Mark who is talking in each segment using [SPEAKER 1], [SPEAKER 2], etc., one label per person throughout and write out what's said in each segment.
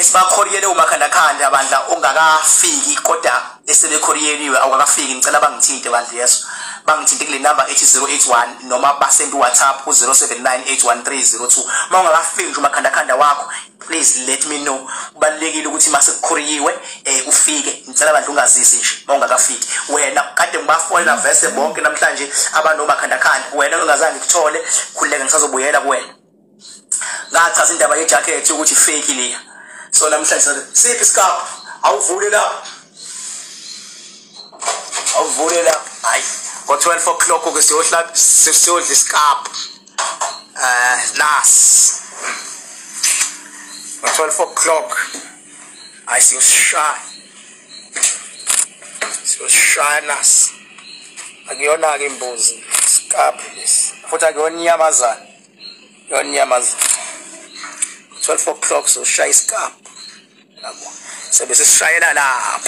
[SPEAKER 1] sibakhoriyele umakhandakhanda bandla ongakafiki kodwa esebekhoriyeliwe awukafiki ngicela bangithinte bandla yeso bangithinte kule number ethi 081 noma basend WhatsApp ku 07981302 mawungakafiki nje umakhandakhanda wakho please let me know kubalekile ukuthi mase kukhoriyiwe ufike ngicela bandla ungazisi nje mawungakafiki wena kade ngibafonela vese bonke namhlanje abanomakhandakhanda wena ungazange kuthole khuleka ngisazobuyela kuwena ngachaza indaba yejacket ukuthi fake leya so namhlanje siphi isikhapu awuvule la hayi ngo 12 o'clock ke siyohlala siyodla isikhapu nas ngo 12 o'clock hayi siyoshaya nas akuyona ke imbuzi isikhapu lesi futhi akuyona inyamazana 12 o'clock so shaya isikhapu yabo sebese sishayela lapha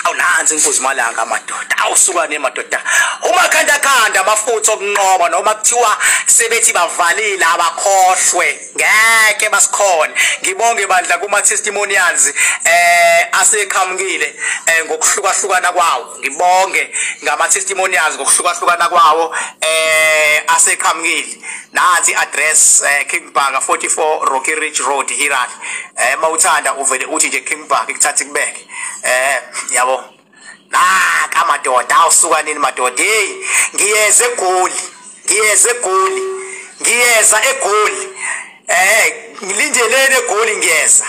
[SPEAKER 1] awunanzi inkosi malanga madoda awusuka nemadoda umakhandakhanda amafutho okunqoba noma kuthiwa sebethi bavalile abakhohlwe ngeke basikhona ngibonge bandla kuma testimonials aseqhamukile ngokuhlukahlukana kwawo ngibonge ngama testimonials ngokuhlukahlukana kwawo aseqhamukile nansi address King Bhaka 44 Rocky Ridge Road Hirali mawuthanda uvele uthi nje King Bhaka ikuthatha kubeke yabo kamadoda awusuka nini madoda ngiyeza egoli ngilindelene egoli ngiyeza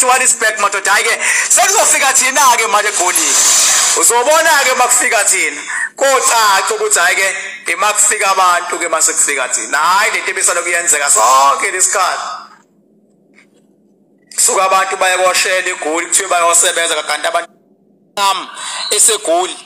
[SPEAKER 1] Johannesburg madoda ke sekuzofika thina ke manje egoli uzobona ke makufika thina kocaca ukuthi hayi ke emakufika abantu ke mase kufika thina hayi lento ebisalo kuyenzeka sonke lesikhathi suka abantu bayekoshela egoli kuthiwe bayosebenza kanti abantu esegoli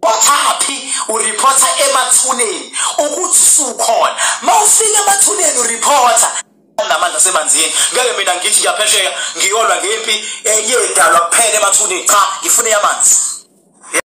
[SPEAKER 1] wathaphi ureporta emathuneni ukuthi sukhona mawufika emathuneni ureporta namandla semanzini ngeke mina ngithi ngiyaphesheka ngiyolwa ngempi yedalwa kuphela emathuneni cha ngifune yamanzi